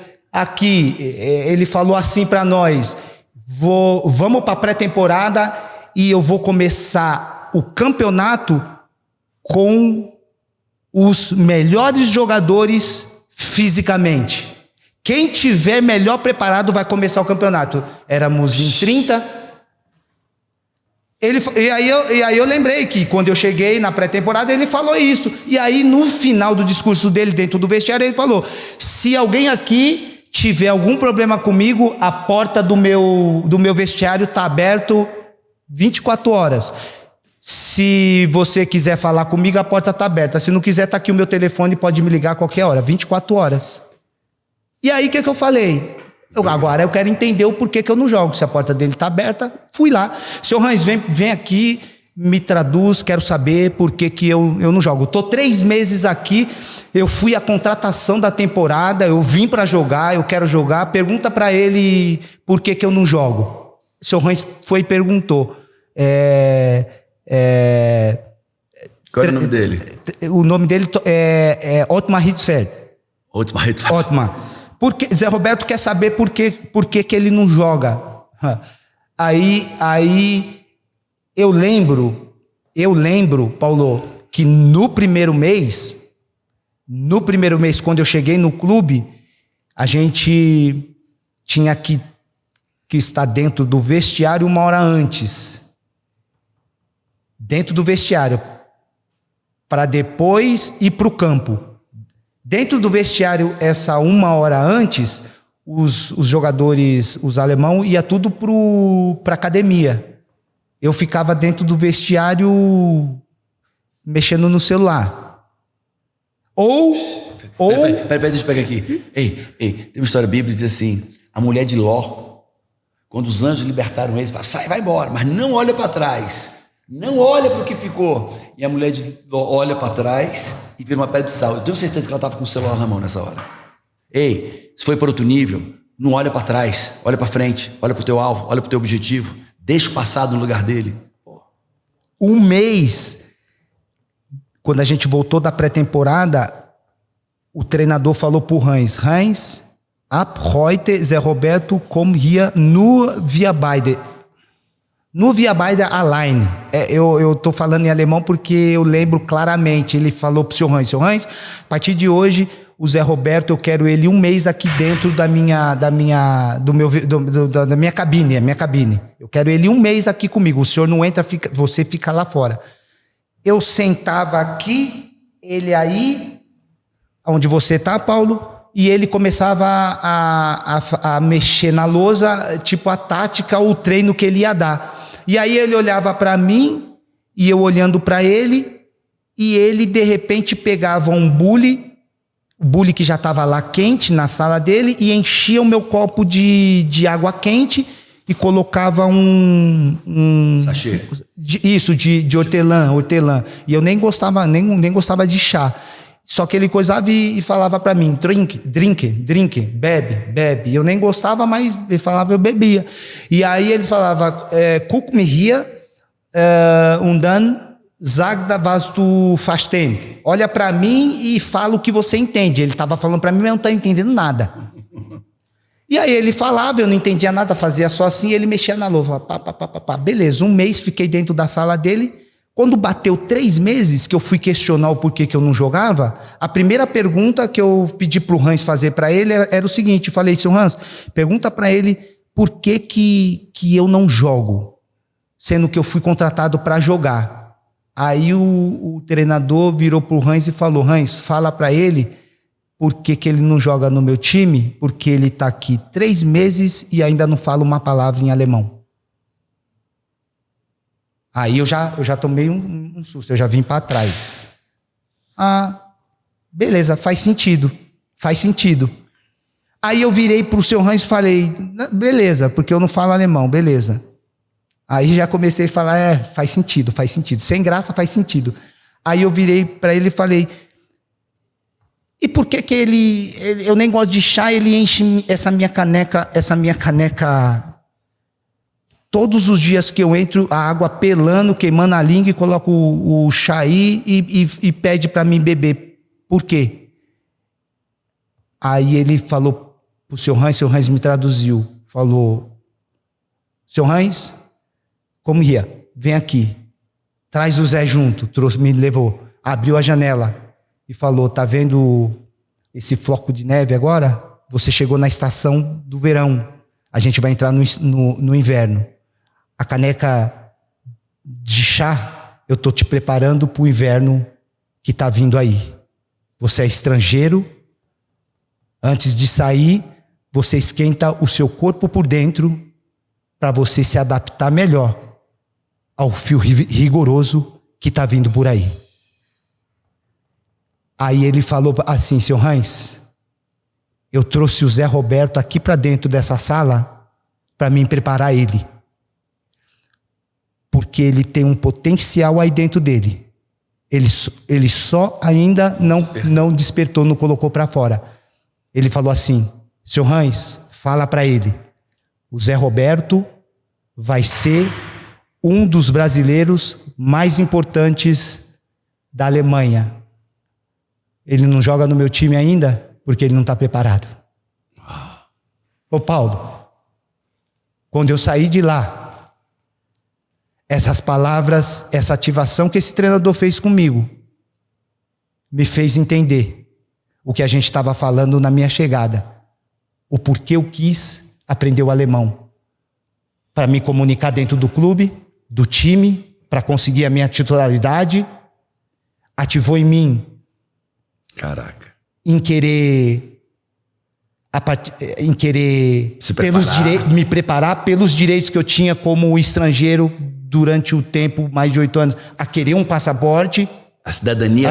assim para nós: vamos para a pré-temporada e eu vou começar o campeonato com os melhores jogadores fisicamente. Quem tiver melhor preparado vai começar o campeonato. Éramos em 30. E aí eu lembrei que quando eu cheguei na pré-temporada ele falou isso. E aí no final do discurso dele dentro do vestiário ele falou: se alguém aqui tiver algum problema comigo, a porta do meu vestiário está aberto 24 horas. Se você quiser falar comigo, a porta está aberta. Se não quiser, está aqui o meu telefone, pode me ligar a qualquer hora, 24 horas. E aí o que eu falei? Agora eu quero entender o porquê que eu não jogo. Se a porta dele está aberta, fui lá. Seu Hans, vem aqui, me traduz, quero saber por que eu não jogo. Estou 3 meses aqui, eu fui a contratação da temporada, eu vim para jogar, eu quero jogar. Pergunta para ele por que eu não jogo. Seu Hans foi e perguntou. Qual era o nome dele? O nome dele é Otmar Hitzfeld. Otmar. Porque Zé Roberto quer saber por que ele não joga. Aí eu lembro, Paulo, que no primeiro mês, quando eu cheguei no clube, a gente tinha que estar dentro do vestiário 1 hora antes. Dentro do vestiário, para depois ir para o campo. Dentro do vestiário, essa 1 hora antes, os jogadores, os alemãos, ia tudo para academia. Eu ficava dentro do vestiário mexendo no celular. Peraí, deixa eu pegar aqui. Ei, tem uma história bíblica que diz assim: a mulher de Ló, quando os anjos libertaram eles, fala: sai, vai embora, mas não olha para trás. Não olha para o que ficou. E a mulher olha para trás e vira uma pedra de sal. Eu tenho certeza que ela estava com o celular na mão nessa hora. Ei, se foi para outro nível, não olha para trás, olha para frente, olha para o teu alvo, olha para o teu objetivo. Deixa o passado no lugar dele. Um mês, quando a gente voltou da pré-temporada, o treinador falou para o Hans, ab heute Zé Roberto kommt hier nur wir beide. No Wir beide allein. Eu estou falando em alemão porque eu lembro claramente. Ele falou para o seu Hans: a partir de hoje, o Zé Roberto, eu quero ele 1 mês aqui dentro da minha cabine. Eu quero ele 1 mês aqui comigo. O senhor não entra, você fica lá fora. Eu sentava aqui, ele aí, onde você está, Paulo, e ele começava a mexer na lousa, tipo a tática, o treino que ele ia dar. E aí ele olhava para mim, e eu olhando para ele, e ele de repente pegava um bule que já estava lá quente na sala dele, e enchia o meu copo de água quente e colocava um sachê. De hortelã. E eu nem gostava de chá. Só que ele coisava e falava para mim: drink, bebe. Eu nem gostava, mas ele falava, eu bebia. E aí ele falava: guck mir hier und dann sag da was du verstehst. Olha para mim e fala o que você entende. Ele estava falando para mim, mas eu não estava entendendo nada. E aí ele falava, eu não entendia nada, fazia só assim, ele mexia na louça. Pá. Beleza, 1 mês fiquei dentro da sala dele. Quando bateu 3 meses, que eu fui questionar o porquê que eu não jogava, a primeira pergunta que eu pedi para o Hans fazer para ele era o seguinte: eu falei: seu Hans, pergunta para ele por que eu não jogo, sendo que eu fui contratado para jogar. Aí o treinador virou para o Hans e falou: Hans, fala para ele por que ele não joga no meu time, porque ele está aqui 3 meses e ainda não fala uma palavra em alemão. Aí eu já tomei um susto, eu já vim para trás. Beleza, faz sentido. Aí eu virei pro seu Hans e falei, beleza, porque eu não falo alemão, beleza. Aí já comecei a falar, faz sentido. Sem graça, faz sentido. Aí eu virei para ele e falei, e por que eu nem gosto de chá, ele enche essa minha caneca, todos os dias que eu entro, a água pelando, queimando a língua, e coloco o chá aí e pede para mim beber. Por quê? Aí ele falou pro seu Hans me traduziu, falou, seu Hans, como ia? Vem aqui, traz o Zé junto, me levou, abriu a janela e falou, tá vendo esse floco de neve agora? Você chegou na estação do verão, a gente vai entrar no inverno. A caneca de chá, eu tô te preparando para o inverno que tá vindo aí. Você é estrangeiro, antes de sair, você esquenta o seu corpo por dentro para você se adaptar melhor ao frio rigoroso que está vindo por aí. Aí ele falou assim, seu Hans, eu trouxe o Zé Roberto aqui para dentro dessa sala para mim preparar ele. Porque ele tem um potencial aí dentro dele. Ele só ainda não despertou, não colocou para fora. Ele falou assim, seu Hans, fala para ele, o Zé Roberto vai ser um dos brasileiros mais importantes da Alemanha. Ele não joga no meu time ainda porque ele não está preparado. Ô Paulo, quando eu saí de lá, essas palavras, essa ativação que esse treinador fez comigo, me fez entender o que a gente estava falando na minha chegada. O porquê eu quis aprender o alemão. Para me comunicar dentro do clube, do time, para conseguir a minha titularidade. Ativou em mim. Caraca. Em querer me preparar pelos direitos que eu tinha como estrangeiro durante o tempo, mais de 8 anos, a querer um passaporte. A cidadania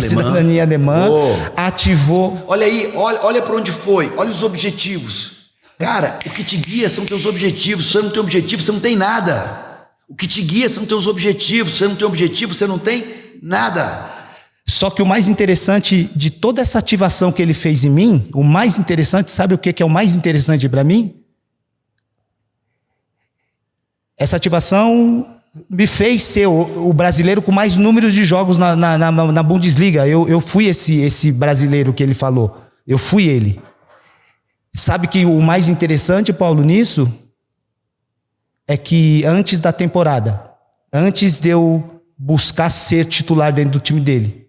alemã. Ativou. Olha aí, olha para onde foi, olha os objetivos. Cara, o que te guia são teus objetivos. Se você não tem objetivo, você não tem nada. O que te guia são teus objetivos. Se você não tem objetivo, você não tem nada. Só que o mais interessante de toda essa ativação que ele fez em mim, o mais interessante, sabe o que é o mais interessante para mim? Essa ativação me fez ser o brasileiro com mais números de jogos na Bundesliga. Eu fui esse brasileiro que ele falou. Eu fui ele. Sabe que o mais interessante, Paulo, nisso, é que antes da temporada, antes de eu buscar ser titular dentro do time dele,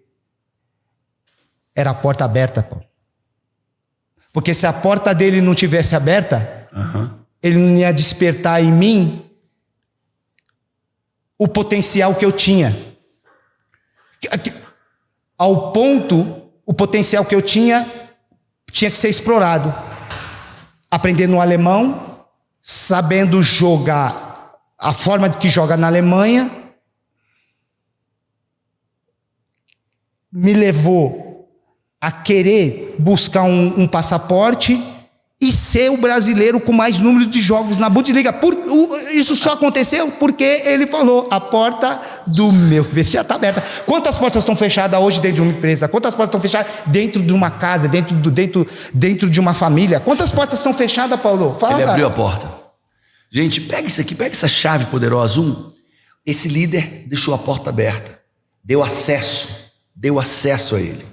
era a porta aberta, Paulo. Porque se a porta dele não tivesse aberta, ele não ia despertar em mim o potencial que eu tinha. Ao ponto, o potencial que eu tinha que ser explorado. Aprendendo o alemão, sabendo jogar a forma de que joga na Alemanha, me levou a querer buscar um passaporte e ser o brasileiro com mais número de jogos na Bundesliga. Isso só aconteceu porque ele falou, a porta do meu vestiário está aberta. Quantas portas estão fechadas hoje dentro de uma empresa? Quantas portas estão fechadas dentro de uma casa, dentro de uma família? Quantas portas estão fechadas, Paulo? Fala, ele cara. abriu a porta. Gente, pega isso aqui, pega essa chave poderosa. Esse líder deixou a porta aberta. Deu acesso a ele.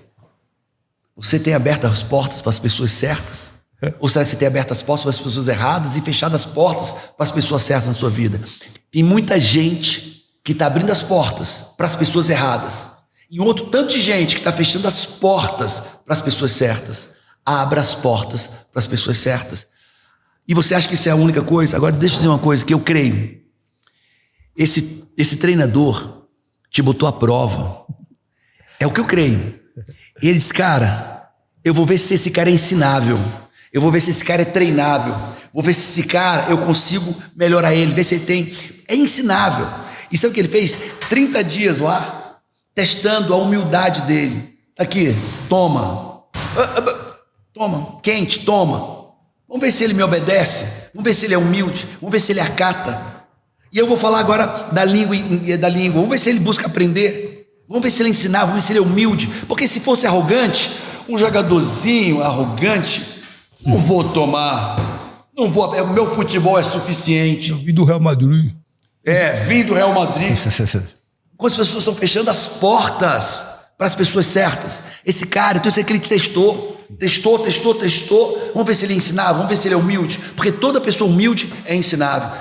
Você tem aberto as portas para as pessoas certas? Ou será que você tem aberto as portas para as pessoas erradas e fechado as portas para as pessoas certas na sua vida? Tem muita gente que está abrindo as portas para as pessoas erradas. E outro tanto de gente que está fechando as portas para as pessoas certas. Abra as portas para as pessoas certas. E você acha que isso é a única coisa? Agora deixa eu dizer uma coisa que eu creio. Esse treinador te botou à prova. É o que eu creio. Ele diz, cara, Eu vou ver se esse cara é ensinável. Eu vou ver se esse cara é treinável. Vou ver se esse cara eu consigo melhorar ele, ver se ele tem... É ensinável. E sabe o que ele fez? 30 dias lá, testando a humildade dele. Aqui, toma. Toma, quente, toma. Vamos ver se ele me obedece. Vamos ver se ele é humilde. Vamos ver se ele acata. E eu vou falar agora da língua. Vamos ver se ele busca aprender. Vamos ver se ele é ensinável, vamos ver se ele é humilde. Porque se fosse arrogante, um jogadorzinho arrogante, não vou tomar. Não vou. O meu futebol é suficiente. Eu vim do Real Madrid. Vim do Real Madrid. Quantas pessoas estão fechando as portas para as pessoas certas? Esse cara, então, que ele testou. Vamos ver se ele é ensinável, vamos ver se ele é humilde. Porque toda pessoa humilde é ensinável.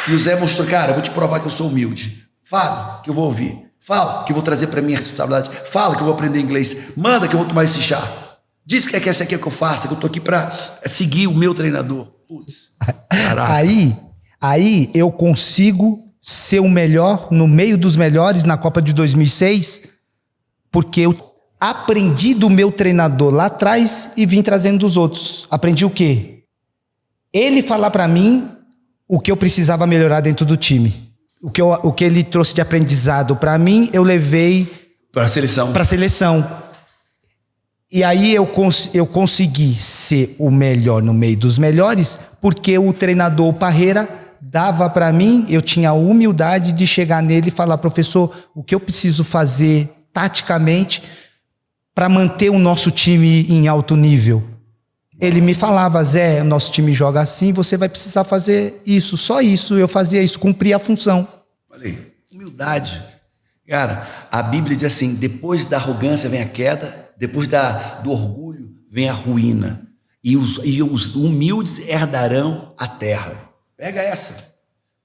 E o Zé mostrou, cara, eu vou te provar que eu sou humilde. Fala que eu vou ouvir. Fala que eu vou trazer para minha responsabilidade. Fala que eu vou aprender inglês. Manda que eu vou tomar esse chá. Diz que essa aqui é que eu faço, que eu tô aqui para seguir o meu treinador. Putz, caraca. Aí eu consigo ser o melhor no meio dos melhores na Copa de 2006, porque eu aprendi do meu treinador lá atrás e vim trazendo dos outros. Aprendi o quê? Ele falar para mim o que eu precisava melhorar dentro do time. O que ele trouxe de aprendizado para mim, eu levei para a seleção. E aí eu consegui ser o melhor no meio dos melhores, porque o treinador Parreira dava para mim, eu tinha a humildade de chegar nele e falar, professor, o que eu preciso fazer taticamente para manter o nosso time em alto nível? Ele me falava, Zé, o nosso time joga assim, você vai precisar fazer isso, só isso. Eu fazia isso, cumpria a função. Falei, humildade. Cara, a Bíblia diz assim, depois da arrogância vem a queda, depois do orgulho vem a ruína. E os humildes herdarão a terra. Pega essa.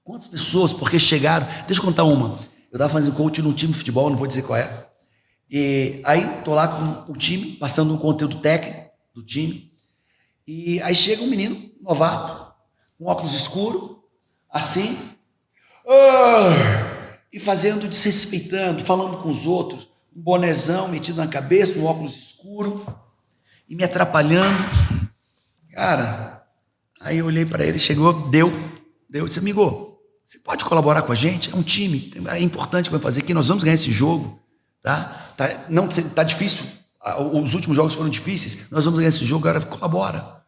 Quantas pessoas, porque chegaram... Deixa eu contar uma. Eu estava fazendo coach num time de futebol, não vou dizer qual é. E aí, tô lá com o time, passando um conteúdo técnico do time. E aí chega um menino novato, com óculos escuro, assim, e fazendo, desrespeitando, falando com os outros, um bonezão metido na cabeça, um óculos escuro, e me atrapalhando. Cara, aí eu olhei para ele, chegou, deu, disse, amigo, você pode colaborar com a gente? É um time, é importante que vai fazer aqui, nós vamos ganhar esse jogo, tá? Tá difícil, os últimos jogos foram difíceis, nós vamos ganhar esse jogo, agora colabora.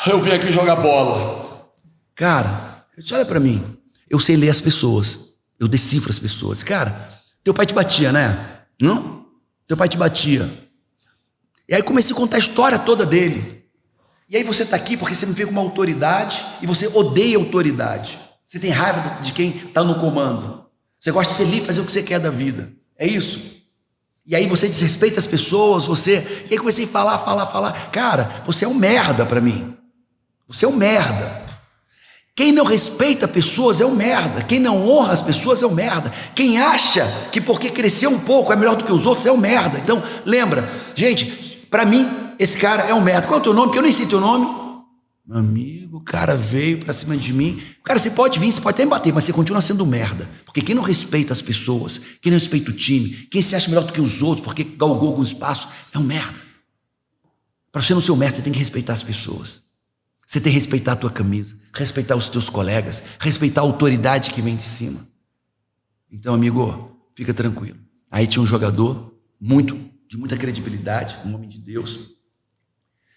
Eu vim aqui jogar bola. Cara, eu disse, olha pra mim, eu sei ler as pessoas, eu decifro as pessoas. Cara, teu pai te batia, né? Não? Teu pai te batia. E aí comecei a contar a história toda dele. E aí você tá aqui porque você me vê como uma autoridade e você odeia autoridade. Você tem raiva de quem tá no comando. Você gosta de ser livre, fazer o que você quer da vida. É isso. E aí você desrespeita as pessoas, E aí comecei a falar. Cara, você é um merda pra mim. Você é um merda. Quem não respeita pessoas é um merda. Quem não honra as pessoas é um merda. Quem acha que porque cresceu um pouco é melhor do que os outros é um merda. Então, lembra, gente, pra mim, esse cara é um merda. Qual é o teu nome? Que eu nem sei teu nome. Meu amigo, o cara veio pra cima de mim. Cara, você pode vir, você pode até me bater, mas você continua sendo um merda. Porque quem não respeita as pessoas, quem não respeita o time, quem se acha melhor do que os outros porque galgou algum espaço, é um merda. Pra você não ser um merda, você tem que respeitar as pessoas. Você tem que respeitar a tua camisa, respeitar os teus colegas, respeitar a autoridade que vem de cima. Então, amigo, fica tranquilo. Aí tinha um jogador de muita credibilidade, um homem de Deus.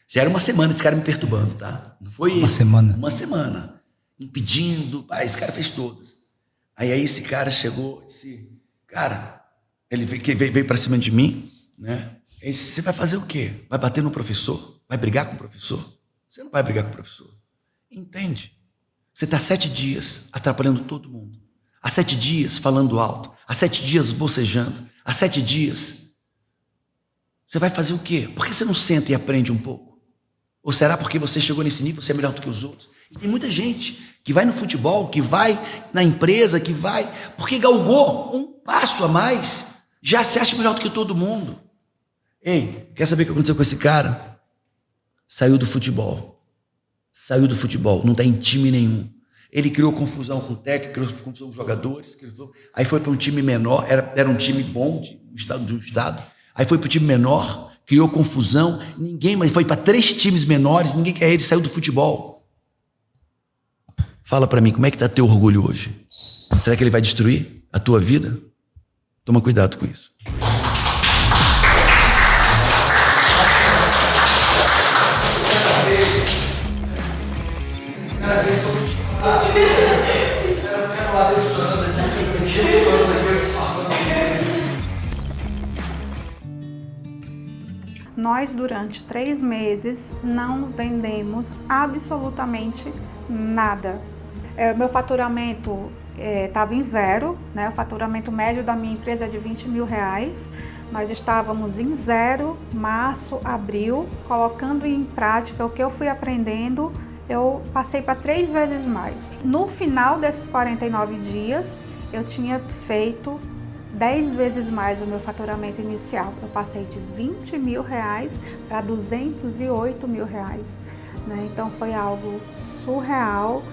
Já era uma semana esse cara me perturbando, tá? Não foi uma semana. Uma semana. Impedindo, esse cara fez todas. Aí esse cara chegou e disse, cara, ele veio para cima de mim, né? Ele disse, você vai fazer o quê? Vai bater no professor? Vai brigar com o professor? Você não vai brigar com o professor. Entende? Você está 7 dias atrapalhando todo mundo. Há 7 dias falando alto. Há 7 dias bocejando. Há 7 dias. Você vai fazer o quê? Por que você não senta e aprende um pouco? Ou será porque você chegou nesse nível, você é melhor do que os outros? E tem muita gente que vai no futebol, que vai na empresa, que vai... Porque galgou um passo a mais. Já se acha melhor do que todo mundo. Ei, quer saber o que aconteceu com esse cara? Saiu do futebol, não está em time nenhum. Ele criou confusão com o técnico, criou confusão com os jogadores, aí foi para um time menor, era um time bom de um estado, aí foi para o time menor, criou confusão, ninguém mais foi para 3 times menores, ninguém quer ele, saiu do futebol. Fala para mim, como é que está teu orgulho hoje? Será que ele vai destruir a tua vida? Toma cuidado com isso. Nós, durante 3 meses, não vendemos absolutamente nada. Meu faturamento estava em zero, né? O faturamento médio da minha empresa é de R$20 mil. Nós estávamos em zero, março, abril, colocando em prática o que eu fui aprendendo, eu passei para 3 vezes mais. No final desses 49 dias, eu tinha feito 10 vezes mais o meu faturamento inicial. Eu passei de R$20 mil para R$208 mil, né? Então foi algo surreal,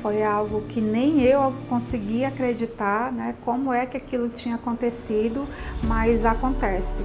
foi algo que nem eu conseguia acreditar, né? Como é que aquilo tinha acontecido, mas acontece.